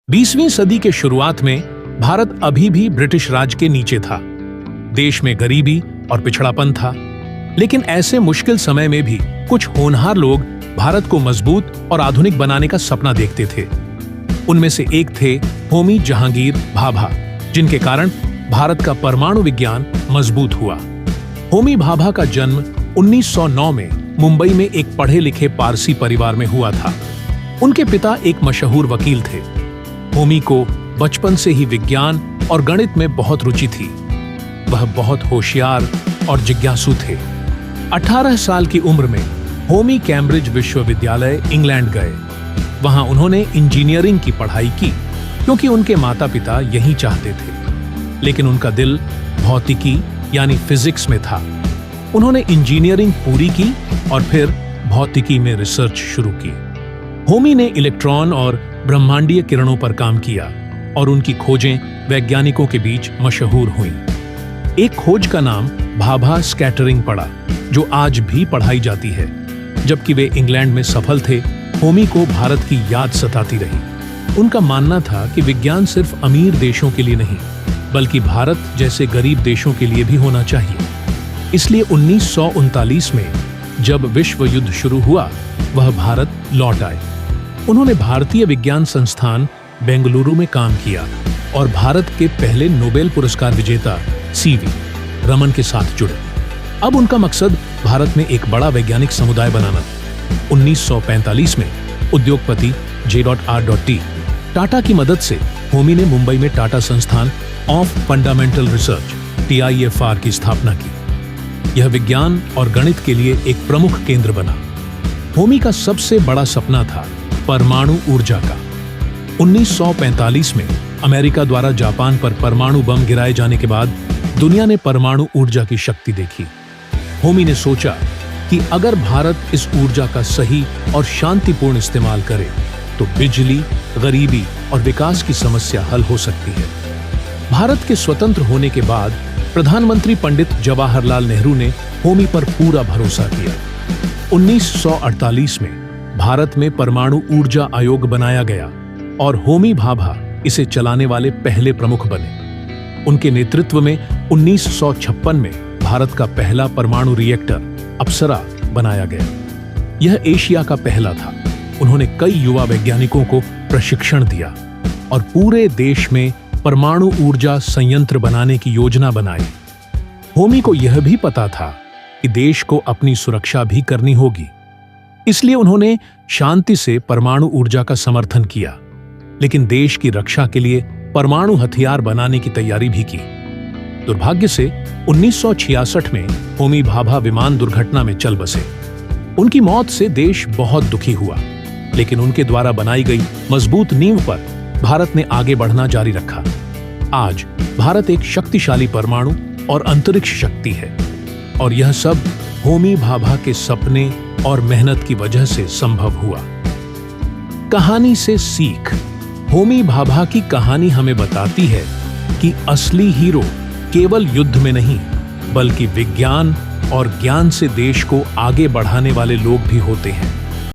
20वीं सदी के शुरुआत में भारत अभी भी ब्रिटिश राज के नीचे था। देश में गरीबी और पिछड़ापन था, लेकिन ऐसे मुश्किल समय में भी कुछ होनहार लोग भारत को मजबूत और आधुनिक बनाने का सपना देखते थे। उनमें से एक थे होमी जहांगीर भाभा, जिनके कारण भारत का परमाणु विज्ञान मजबूत हुआ। होमी भाभा का जन्म 1909 में मुंबई में एक पढ़े लिखे पारसी परिवार में हुआ था। उनके पिता एक मशहूर वकील थे। होमी को बचपन से ही विज्ञान और गणित में बहुत रुचि थी। वह बहुत होशियार और जिज्ञासु थे। 18 साल की उम्र में होमी कैम्ब्रिज विश्वविद्यालय इंग्लैंड गए। वहां उन्होंने इंजीनियरिंग की पढ़ाई की, क्योंकि उनके माता पिता यही चाहते थे। लेकिन उनका दिल भौतिकी यानी फिजिक्स में था। उन्होंने इंजीनियरिंग पूरी की और फिर भौतिकी में रिसर्च शुरू की। होमी ने इलेक्ट्रॉन और ब्रह्मांडीय किरणों पर काम किया और उनकी खोजें वैज्ञानिकों के बीच मशहूर हुईं। एक खोज का नाम भाभा स्कैटरिंग पड़ा, जो आज भी पढ़ाई जाती है। जबकि वे इंग्लैंड में सफल थे, होमी को भारत की याद सताती रही। उनका मानना था कि विज्ञान सिर्फ अमीर देशों के लिए नहीं, बल्कि भारत जैसे गरीब देशों के लिए भी होना चाहिए। इसलिए 1939 में जब विश्व युद्ध शुरू हुआ, वह भारत लौट आए। उन्होंने भारतीय विज्ञान संस्थान बेंगलुरु में काम किया और भारत के पहले नोबेल पुरस्कार विजेता सीवी रमन के साथ जुड़े। अब उनका मकसद भारत में एक बड़ा वैज्ञानिक समुदाय बनाना था। 1945 में उद्योगपति J.R.T. टाटा की मदद से होमी ने मुंबई में टाटा संस्थान ऑफ फंडामेंटल रिसर्च TIFR की स्थापना की। यह विज्ञान और गणित के लिए एक प्रमुख केंद्र बना। होमी का सबसे बड़ा सपना था परमाणु ऊर्जा का। 1945 में अमेरिका द्वारा जापान पर परमाणु बम गिराए जाने के बाद दुनिया ने परमाणु ऊर्जा की शक्ति देखी। होमी ने सोचा कि अगर भारत इस ऊर्जा का सही और शांतिपूर्ण इस्तेमाल करे तो बिजली, गरीबी और विकास की समस्या हल हो सकती है। भारत के स्वतंत्र होने के बाद प्रधानमंत्री पंडित जवाहरलाल नेहरू ने होमी पर पूरा भरोसा किया। 1948 में भारत में परमाणु ऊर्जा आयोग बनाया गया और होमी भाभा इसे चलाने वाले पहले प्रमुख बने। उनके नेतृत्व में 1956 में भारत का पहला परमाणु रिएक्टर अप्सरा बनाया गया। यह एशिया का पहला था। उन्होंने कई युवा वैज्ञानिकों को प्रशिक्षण दिया और पूरे देश में परमाणु ऊर्जा संयंत्र बनाने की योजना बनाई। होमी को यह भी पता था कि देश को अपनी सुरक्षा भी करनी होगी, इसलिए उन्होंने शांति से परमाणु ऊर्जा का समर्थन किया, लेकिन देश की रक्षा के लिए परमाणु हथियार बनाने की तैयारी भी की। दुर्भाग्य से 1966 में होमी भाभा विमान दुर्घटना में चल बसे। उनकी मौत से देश बहुत दुखी हुआ, लेकिन उनके द्वारा बनाई गई मजबूत नींव पर भारत ने आगे बढ़ना जारी रखा। आज भारत एक शक्तिशाली परमाणु और अंतरिक्ष शक्ति है, और यह सब होमी भाभा के सपने और मेहनत की वजह से संभव हुआ। कहानी से सीख। होमी भाभा की कहानी हमें बताती है कि असली हीरो केवल युद्ध में नहीं, बल्कि विज्ञान और ज्ञान से देश को आगे बढ़ाने वाले लोग भी होते हैं।